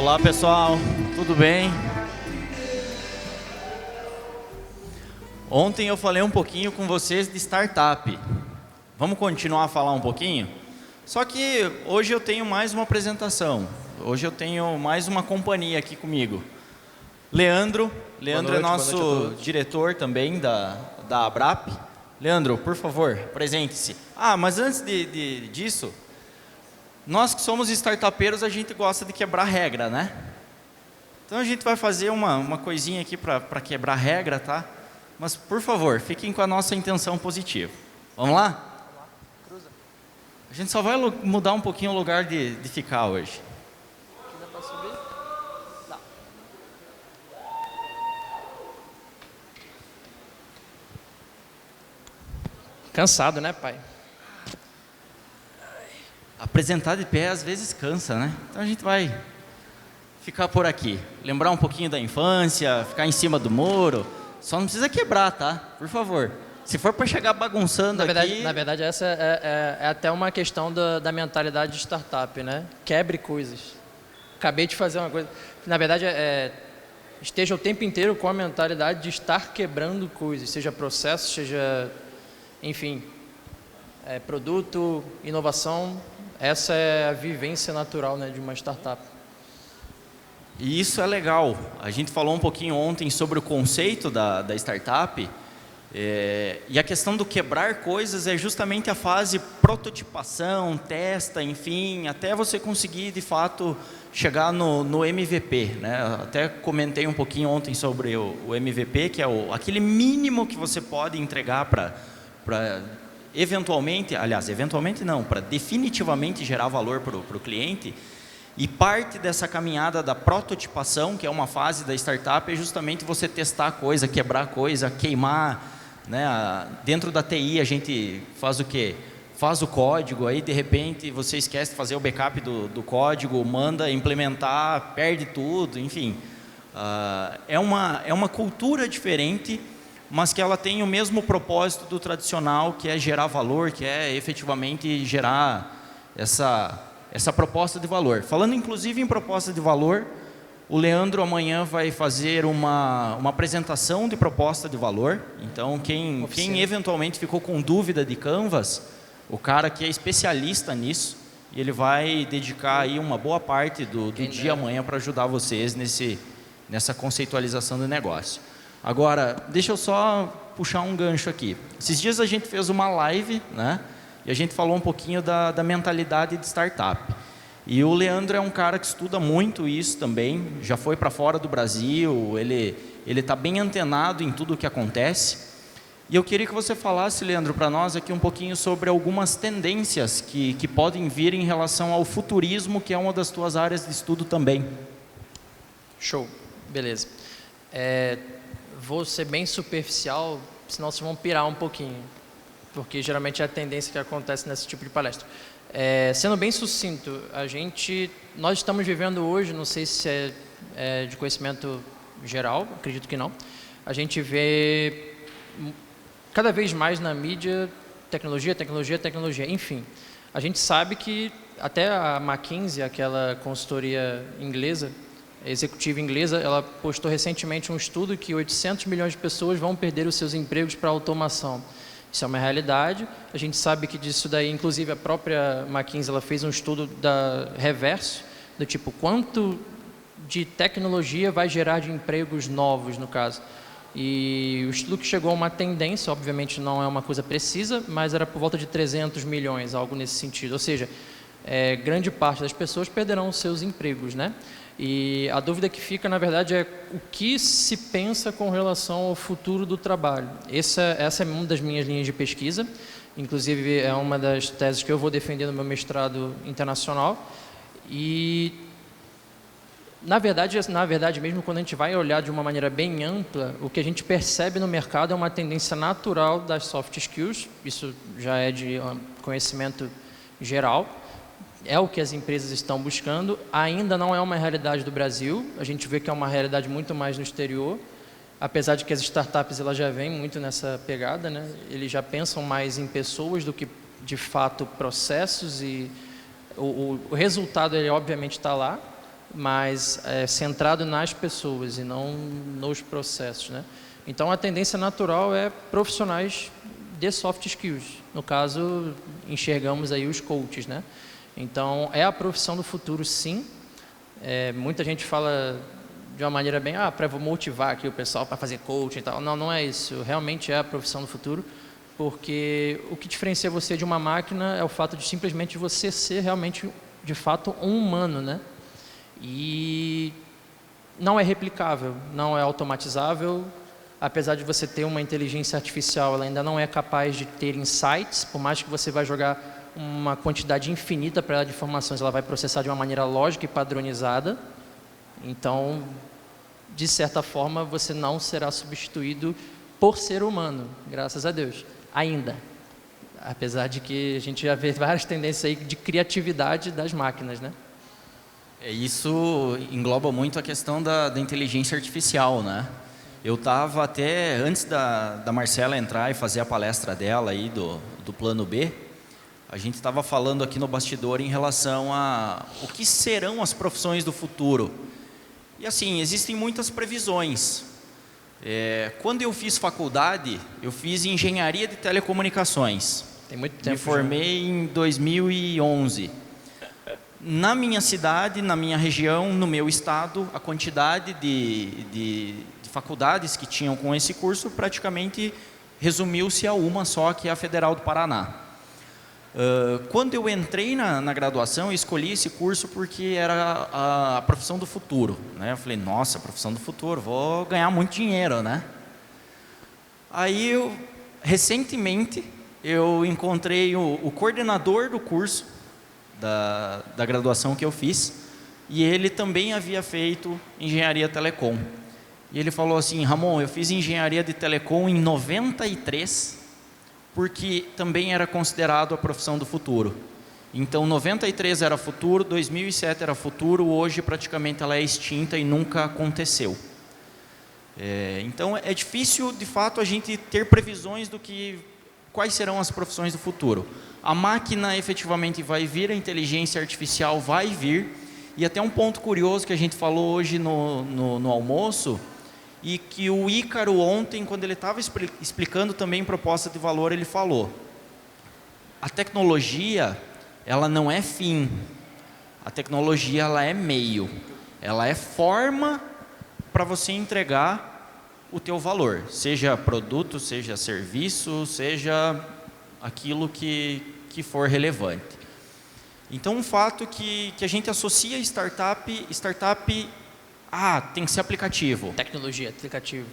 Olá pessoal, tudo bem? Ontem eu falei um pouquinho com vocês de startup. Vamos continuar a falar um pouquinho? Só que hoje eu tenho mais uma apresentação. Hoje eu tenho mais uma companhia aqui comigo. Leandro é nosso diretor também da Abrap. Leandro, por favor, apresente-se. Mas antes disso, nós que somos startupeiros, a gente gosta de quebrar regra, né? Então a gente vai fazer uma coisinha aqui para quebrar regra, tá? Mas, por favor, fiquem com a nossa intenção positiva. Vamos lá? Cruza. A gente só vai mudar um pouquinho o lugar de ficar hoje. Aqui dá para subir? Dá. Cansado, né, pai? Apresentar de pé às vezes cansa, né? Então a gente vai ficar por aqui. Lembrar um pouquinho da infância, ficar em cima do muro. Só não precisa quebrar, tá? Por favor. Se for para chegar bagunçando aqui... Na verdade, essa é até uma questão da mentalidade de startup, né? Quebre coisas. Acabei de fazer uma coisa... Na verdade, esteja o tempo inteiro com a mentalidade de estar quebrando coisas, seja processo, seja... Enfim, produto, inovação... Essa é a vivência natural, né, de uma startup. E isso é legal. A gente falou um pouquinho ontem sobre o conceito da startup. E a questão do quebrar coisas é justamente a fase prototipação, testa, enfim, até você conseguir, de fato, chegar no MVP. Né? Até comentei um pouquinho ontem sobre o MVP, que é aquele mínimo que você pode entregar para eventualmente não, para definitivamente gerar valor para o cliente. E parte dessa caminhada da prototipação, que é uma fase da startup, é justamente você testar coisa, quebrar coisa, queimar. Né? Dentro da TI a gente faz o quê? Faz o código, aí de repente você esquece de fazer o backup do código, manda implementar, perde tudo, enfim. É uma cultura diferente, mas que ela tem o mesmo propósito do tradicional, que é gerar valor, que é efetivamente gerar essa proposta de valor. Falando inclusive em proposta de valor, o Leandro amanhã vai fazer uma apresentação de proposta de valor. Então, quem eventualmente ficou com dúvida de Canvas, o cara que é especialista nisso, ele vai dedicar aí uma boa parte do dia amanhã para ajudar vocês nessa conceitualização do negócio. Agora, deixa eu só puxar um gancho aqui. Esses dias a gente fez uma live, né? E a gente falou um pouquinho da mentalidade de startup. E o Leandro é um cara que estuda muito isso também, já foi para fora do Brasil, ele está bem antenado em tudo o que acontece. E eu queria que você falasse, Leandro, para nós aqui um pouquinho sobre algumas tendências que podem vir em relação ao futurismo, que é uma das tuas áreas de estudo também. Show, beleza. Vou ser bem superficial, senão vocês vão pirar um pouquinho, porque geralmente é a tendência que acontece nesse tipo de palestra. Sendo bem sucinto, nós estamos vivendo hoje, não sei se é de conhecimento geral, acredito que não, a gente vê cada vez mais na mídia tecnologia, enfim. A gente sabe que até a McKinsey, aquela consultoria inglesa, executiva inglesa, ela postou recentemente um estudo que 800 milhões de pessoas vão perder os seus empregos para a automação. Isso é uma realidade. A gente sabe que disso daí, inclusive a própria McKinsey, ela fez um estudo reverso, do tipo, quanto de tecnologia vai gerar de empregos novos, no caso. E o estudo que chegou a uma tendência, obviamente não é uma coisa precisa, mas era por volta de 300 milhões, algo nesse sentido. Ou seja, grande parte das pessoas perderão os seus empregos, né? E a dúvida que fica, na verdade, é o que se pensa com relação ao futuro do trabalho. Essa é uma das minhas linhas de pesquisa, inclusive é uma das teses que eu vou defender no meu mestrado internacional. E, na verdade mesmo, quando a gente vai olhar de uma maneira bem ampla, o que a gente percebe no mercado é uma tendência natural das soft skills, isso já é de conhecimento geral. É o que as empresas estão buscando, ainda não é uma realidade do Brasil, a gente vê que é uma realidade muito mais no exterior, apesar de que as startups elas já vêm muito nessa pegada, né? Eles já pensam mais em pessoas do que, de fato, processos, e o resultado, ele obviamente está lá, mas centrado nas pessoas e não nos processos, né? Então, a tendência natural é profissionais de soft skills. No caso, enxergamos aí os coaches, né? Então, é a profissão do futuro, sim. Muita gente fala de uma maneira bem, para motivar aqui o pessoal para fazer coaching e tal. Não, não é isso. Realmente é a profissão do futuro, porque o que diferencia você de uma máquina é o fato de simplesmente você ser realmente, de fato, um humano, né? E não é replicável, não é automatizável. Apesar de você ter uma inteligência artificial, ela ainda não é capaz de ter insights, por mais que você vai jogar uma quantidade infinita para ela de informações, ela vai processar de uma maneira lógica e padronizada. Então, de certa forma, você não será substituído por ser humano, graças a Deus, ainda. Apesar de que a gente já vê várias tendências aí de criatividade das máquinas, né? Isso engloba muito a questão da inteligência artificial, né? Eu estava até, antes da Marcela entrar e fazer a palestra dela aí do plano B, a gente estava falando aqui no bastidor em relação a o que serão as profissões do futuro. E assim, existem muitas previsões. Quando eu fiz faculdade, eu fiz engenharia de telecomunicações. Tem muito tempo. Me formei em 2011. Na minha cidade, na minha região, no meu estado, a quantidade de faculdades que tinham com esse curso praticamente resumiu-se a uma só, que é a Federal do Paraná. Quando eu entrei na graduação, eu escolhi esse curso porque era a profissão do futuro, né? Eu falei, nossa, profissão do futuro, vou ganhar muito dinheiro, né? Aí, recentemente, eu encontrei o coordenador do curso da graduação que eu fiz, e ele também havia feito engenharia telecom. E ele falou assim, Ramon, eu fiz engenharia de telecom em 93, porque também era considerado a profissão do futuro. Então, 93 era futuro, 2007 era futuro, hoje praticamente ela é extinta e nunca aconteceu. Então, é difícil, de fato, a gente ter previsões quais serão as profissões do futuro. A máquina efetivamente vai vir, a inteligência artificial vai vir, e até um ponto curioso que a gente falou hoje no almoço, e que o Ícaro ontem, quando ele estava explicando também proposta de valor, ele falou, a tecnologia, ela não é fim, a tecnologia ela é meio, ela é forma para você entregar o teu valor, seja produto, seja serviço, seja aquilo que for relevante. Então, um fato que a gente associa startup, tem que ser aplicativo. Tecnologia, aplicativo.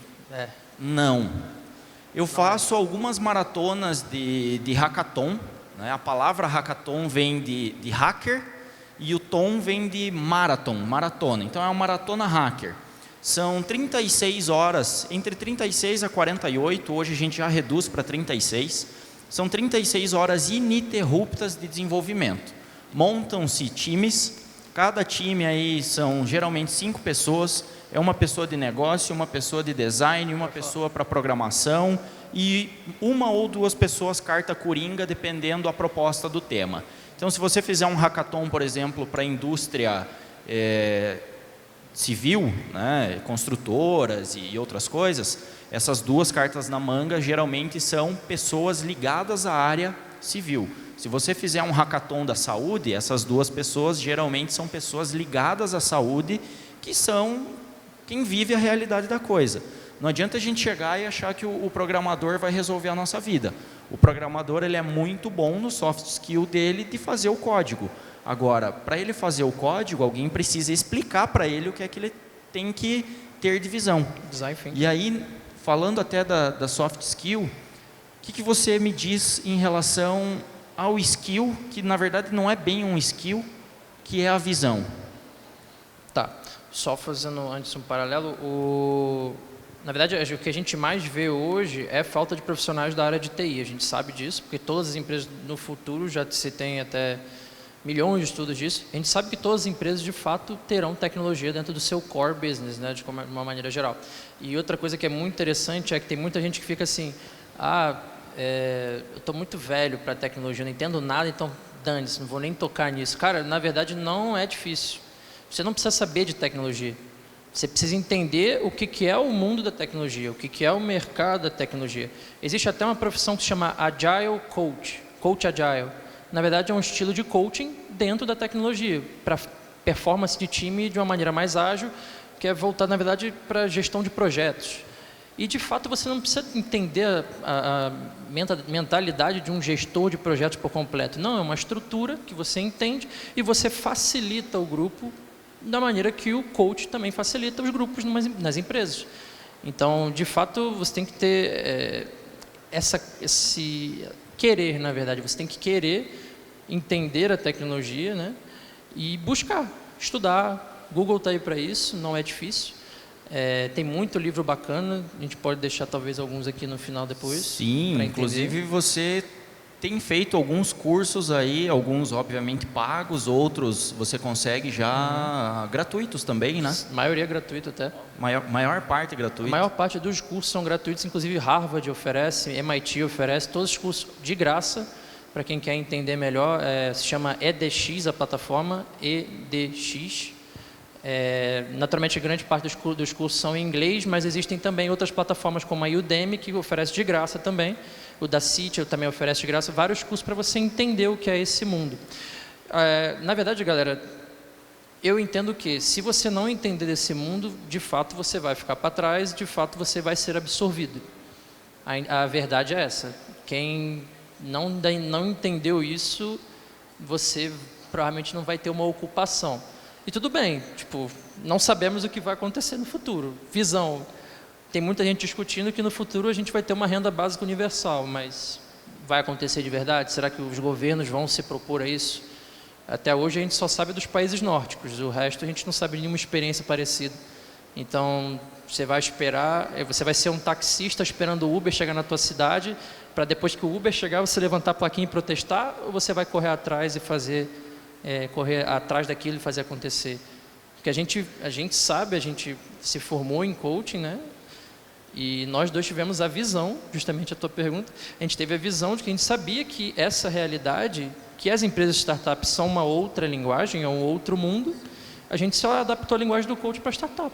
Não. Eu faço algumas maratonas de hackathon, né? A palavra hackathon vem de hacker e o tom vem de maratona. Então, é uma maratona hacker. São 36 horas, entre 36 a 48, hoje a gente já reduz para 36. São 36 horas ininterruptas de desenvolvimento. Montam-se times, cada time aí são geralmente 5 pessoas, é uma pessoa de negócio, uma pessoa de design, uma pessoa para programação e uma ou duas pessoas carta coringa, dependendo da proposta do tema. Então, se você fizer um hackathon, por exemplo, para a indústria civil, né, construtoras e outras coisas, essas duas cartas na manga geralmente são pessoas ligadas à área civil. Se você fizer um hackathon da saúde, essas duas pessoas geralmente são pessoas ligadas à saúde, que são quem vive a realidade da coisa. Não adianta a gente chegar e achar que o programador vai resolver a nossa vida. O programador ele é muito bom no soft skill dele de fazer o código. Agora, para ele fazer o código, alguém precisa explicar para ele o que é que ele tem que ter de visão. E aí, falando até da soft skill, o que você me diz em relação ao skill, que na verdade não é bem um skill, que é a visão? Tá, só fazendo antes um paralelo, na verdade o que a gente mais vê hoje é falta de profissionais da área de TI, a gente sabe disso, porque todas as empresas no futuro, já se tem até milhões de estudos disso, a gente sabe que todas as empresas de fato terão tecnologia dentro do seu core business, né, de uma maneira geral. E outra coisa que é muito interessante é que tem muita gente que fica assim, eu estou muito velho para tecnologia, não entendo nada, então dane-se, não vou nem tocar nisso. Cara, na verdade não é difícil. Você não precisa saber de tecnologia. Você precisa entender o que é o mundo da tecnologia, o que é o mercado da tecnologia. Existe até uma profissão que se chama Agile Coach, Coach Agile. Na verdade, é um estilo de coaching dentro da tecnologia, para performance de time de uma maneira mais ágil, que é voltado, na verdade, para gestão de projetos. E, de fato, você não precisa entender a mentalidade de um gestor de projetos por completo. Não, é uma estrutura que você entende e você facilita o grupo da maneira que o coach também facilita os grupos nas empresas. Então, de fato, você tem que ter esse querer, na verdade. Você tem que querer entender a tecnologia, né? E buscar, estudar. Google está aí para isso, não é difícil. Tem muito livro bacana, a gente pode deixar talvez alguns aqui no final depois. Sim, inclusive você tem feito alguns cursos aí, alguns obviamente pagos, outros você consegue já gratuitos também, né? A maioria é gratuito até. Maior parte é gratuita. A maior parte dos cursos são gratuitos, inclusive Harvard oferece, MIT oferece, todos os cursos de graça, para quem quer entender melhor, se chama EDX, a plataforma, EDX. Naturalmente, grande parte dos cursos são em inglês, mas existem também outras plataformas como a Udemy, que oferece de graça também. O da City também oferece de graça vários cursos para você entender o que é esse mundo. Na verdade, galera, eu entendo que se você não entender desse mundo, de fato você vai ficar para trás, de fato você vai ser absorvido. A verdade é essa. Quem não entendeu isso, você provavelmente não vai ter uma ocupação. E tudo bem, tipo, não sabemos o que vai acontecer no futuro. Visão. Tem muita gente discutindo que no futuro a gente vai ter uma renda básica universal, mas vai acontecer de verdade? Será que os governos vão se propor a isso? Até hoje a gente só sabe dos países nórdicos, o resto a gente não sabe nenhuma experiência parecida. Então, você vai esperar, você vai ser um taxista esperando o Uber chegar na tua cidade, para depois que o Uber chegar você levantar a plaquinha e protestar, ou você vai correr atrás e correr atrás daquilo e fazer acontecer? Porque a gente sabe, a gente se formou em coaching, né? E nós dois tivemos a visão, justamente a tua pergunta, a gente teve a visão de que a gente sabia que essa realidade, que as empresas de startup são uma outra linguagem, é um outro mundo, a gente só adaptou a linguagem do coach para startup.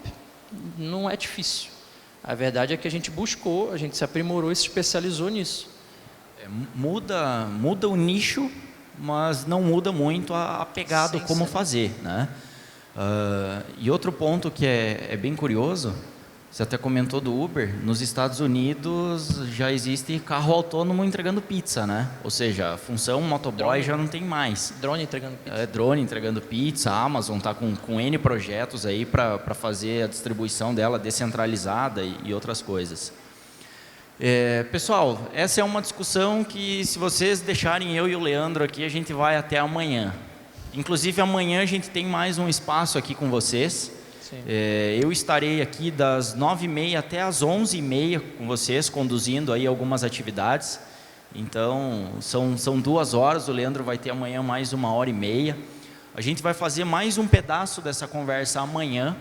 Não é difícil. A verdade é que a gente buscou, a gente se aprimorou e se especializou nisso. Muda o nicho, mas não muda muito a pegada, como fazer, né? E outro ponto que é bem curioso, você até comentou do Uber, nos Estados Unidos já existe carro autônomo entregando pizza, né? Ou seja, a função motoboy já não tem mais. Drone entregando pizza. Drone entregando pizza, a Amazon está com N projetos aí para fazer a distribuição dela descentralizada e outras coisas. Pessoal, essa é uma discussão que, se vocês deixarem eu e o Leandro aqui, a gente vai até amanhã. Inclusive, amanhã a gente tem mais um espaço aqui com vocês. Eu estarei aqui das 9h30 até as 11h30 com vocês, conduzindo aí algumas atividades. Então, são 2 horas, o Leandro vai ter amanhã mais 1h30. A gente vai fazer mais um pedaço dessa conversa amanhã.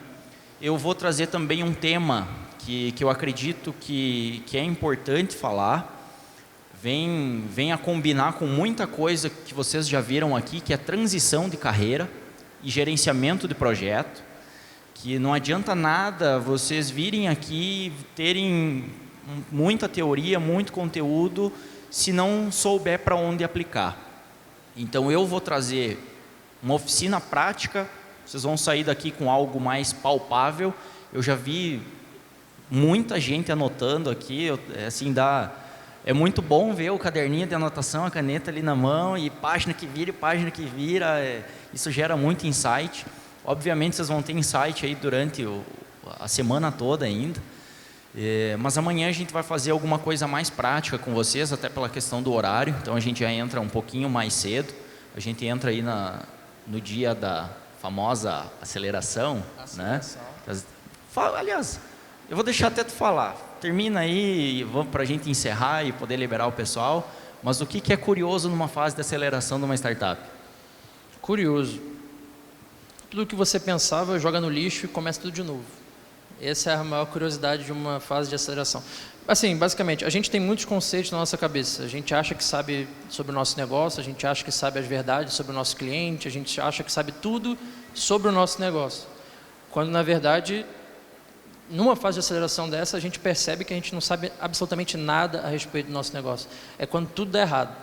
Eu vou trazer também um tema que eu acredito que é importante falar. Vem a combinar com muita coisa que vocês já viram aqui, que é transição de carreira e gerenciamento de projeto. Que não adianta nada vocês virem aqui, terem muita teoria, muito conteúdo, se não souber para onde aplicar. Então, eu vou trazer uma oficina prática, vocês vão sair daqui com algo mais palpável. Eu já vi muita gente anotando aqui, assim, é muito bom ver o caderninho de anotação, a caneta ali na mão, e página que vira, isso gera muito insight. Obviamente, vocês vão ter insight aí durante a semana toda ainda. Mas amanhã a gente vai fazer alguma coisa mais prática com vocês, até pela questão do horário. Então, a gente já entra um pouquinho mais cedo. A gente entra aí no dia da famosa aceleração. Né? Aliás, eu vou deixar até tu falar. Termina aí, vamos para a gente encerrar e poder liberar o pessoal. Mas o que é curioso numa fase de aceleração de uma startup? Curioso. Tudo que você pensava, joga no lixo e começa tudo de novo. Essa é a maior curiosidade de uma fase de aceleração. Assim, basicamente, a gente tem muitos conceitos na nossa cabeça. A gente acha que sabe sobre o nosso negócio, a gente acha que sabe as verdades sobre o nosso cliente, a gente acha que sabe tudo sobre o nosso negócio. Quando, na verdade, numa fase de aceleração dessa, a gente percebe que a gente não sabe absolutamente nada a respeito do nosso negócio. É quando tudo dá errado.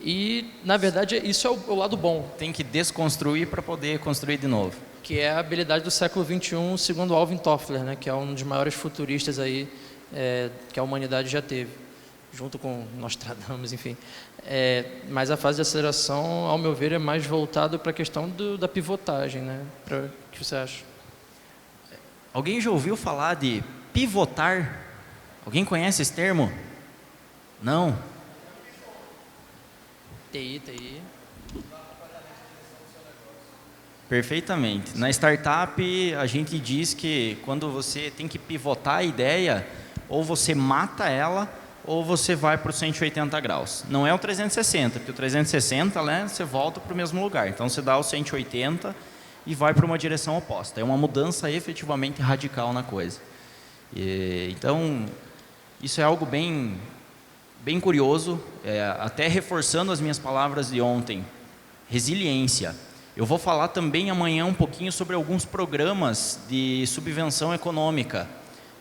E, na verdade, isso é o lado bom. Tem que desconstruir para poder construir de novo. Que é a habilidade do século XXI, segundo Alvin Toffler, né, que é um dos maiores futuristas aí, que a humanidade já teve, junto com Nostradamus, enfim. Mas a fase de aceleração, ao meu ver, é mais voltado para a questão da pivotagem, né? O que você acha? Alguém já ouviu falar de pivotar? Alguém conhece esse termo? Não? TI. Perfeitamente. Na startup, a gente diz que quando você tem que pivotar a ideia, ou você mata ela, ou você vai para o 180 graus. Não é o 360, porque o 360, né, você volta para o mesmo lugar. Então, você dá o 180 e vai para uma direção oposta. É uma mudança efetivamente radical na coisa. Então, isso é algo bem curioso, até reforçando as minhas palavras de ontem. Resiliência. Eu vou falar também amanhã um pouquinho sobre alguns programas de subvenção econômica,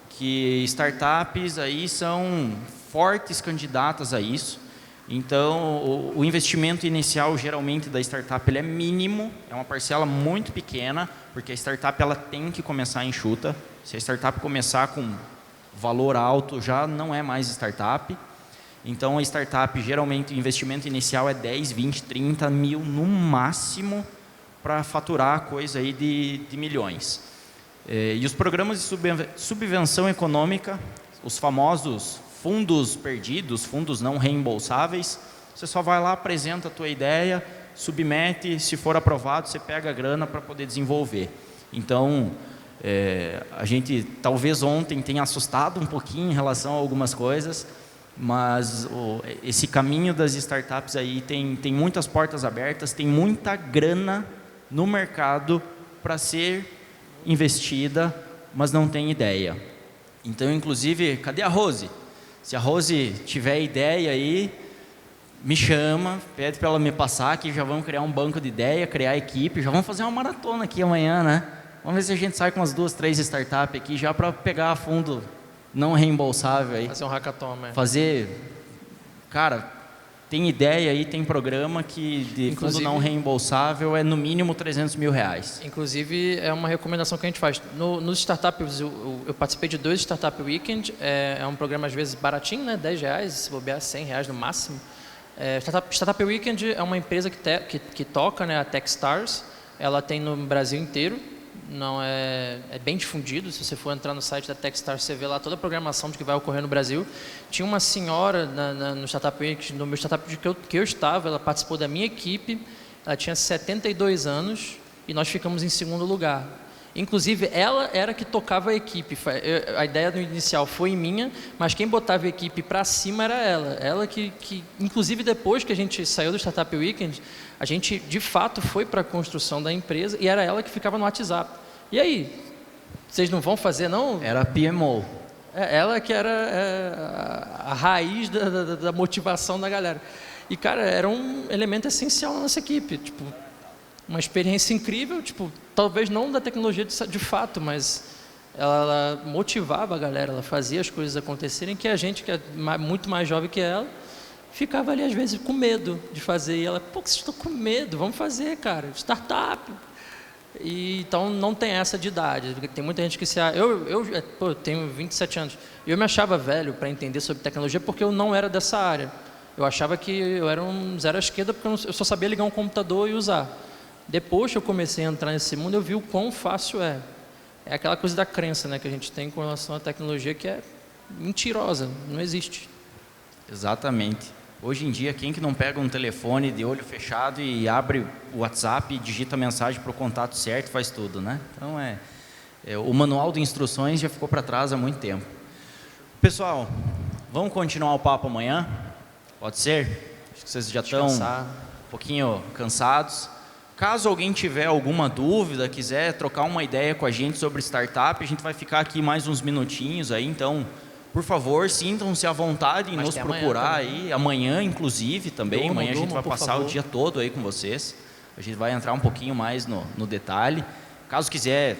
que startups aí são fortes candidatas a isso. Então, o investimento inicial geralmente da startup ele é mínimo, é uma parcela muito pequena, porque a startup ela tem que começar enxuta. Se a startup começar com valor alto, já não é mais startup. Então, a startup, geralmente, o investimento inicial é 10, 20, 30 mil no máximo para faturar coisa aí de milhões. E os programas de subvenção econômica, os famosos fundos perdidos, fundos não reembolsáveis, você só vai lá, apresenta a tua ideia, submete, se for aprovado, você pega a grana para poder desenvolver. Então, a gente talvez ontem tenha assustado um pouquinho em relação a algumas coisas, mas esse caminho das startups aí tem muitas portas abertas, tem muita grana no mercado para ser investida, mas não tem ideia. Então, inclusive, cadê a Rose? Se a Rose tiver ideia aí, me chama, pede para ela me passar, que já vamos criar um banco de ideia, criar equipe, já vamos fazer uma maratona aqui amanhã, né? Vamos ver se a gente sai com umas 2, 3 startups aqui, já para pegar fundo não reembolsável aí. Fazer um hackathon, Cara, tem ideia aí, tem programa que de fundo não reembolsável é no mínimo 300 mil reais. Inclusive, é uma recomendação que a gente faz. Nos startups, eu participei de 2 Startup Weekend, é um programa às vezes baratinho, né? 10 reais, se bobear 100 reais no máximo. Startup Weekend é uma empresa que toca, né, a Techstars, ela tem no Brasil inteiro, não é bem difundido. Se você for entrar no site da Techstars, você vê lá toda a programação de que vai ocorrer no Brasil. Tinha uma senhora no Startup Week, no meu startup que eu estava, ela participou da minha equipe, ela tinha 72 anos e nós ficamos em segundo lugar. Inclusive, ela era que tocava a equipe. A ideia do inicial foi minha, mas quem botava a equipe para cima era ela. Ela que, inclusive, depois que a gente saiu do Startup Weekend, a gente, de fato, foi para a construção da empresa e era ela que ficava no WhatsApp. E aí, vocês não vão fazer, não? Era a PMO. Ela que era a raiz da motivação da galera. E, cara, era um elemento essencial na nossa equipe. Tipo, uma experiência incrível, tipo, talvez não da tecnologia de fato, mas ela motivava a galera, ela fazia as coisas acontecerem, que a gente, que é muito mais jovem que ela, ficava ali às vezes com medo de fazer. E ela, pô, vocês estão com medo, vamos fazer, cara, startup. E, então não tem essa de idade. Tem muita gente que eu tenho 27 anos. Eu me achava velho para entender sobre tecnologia porque eu não era dessa área. Eu achava que eu era um zero à esquerda porque eu só sabia ligar um computador e usar. Depois que eu comecei a entrar nesse mundo, eu vi o quão fácil é. É aquela coisa da crença, né, que a gente tem com relação à tecnologia, que é mentirosa, não existe. Exatamente. Hoje em dia, quem que não pega um telefone de olho fechado e abre o WhatsApp e digita a mensagem para o contato certo, faz tudo, né? Então, o manual de instruções já ficou para trás há muito tempo. Pessoal, vamos continuar o papo amanhã? Pode ser? Acho que vocês já estão um pouquinho cansados. Caso alguém tiver alguma dúvida, quiser trocar uma ideia com a gente sobre startup, a gente vai ficar aqui mais uns minutinhos aí, então, por favor, sintam-se à vontade em nos procurar aí, amanhã inclusive também, amanhã a gente vai passar o dia todo aí com vocês. A gente vai entrar um pouquinho mais no detalhe. Caso quiser,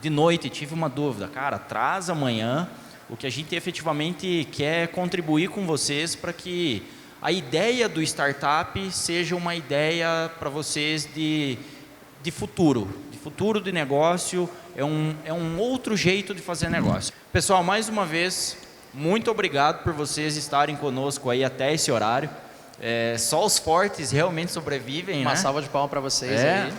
de noite tive uma dúvida, cara, traz amanhã. O que a gente efetivamente quer contribuir com vocês para que a ideia do startup seja uma ideia para vocês de futuro de negócio, é um outro jeito de fazer negócio. Pessoal, mais uma vez, muito obrigado por vocês estarem conosco aí até esse horário. Só os fortes realmente sobrevivem, Uma né? salva de palmas para vocês aí.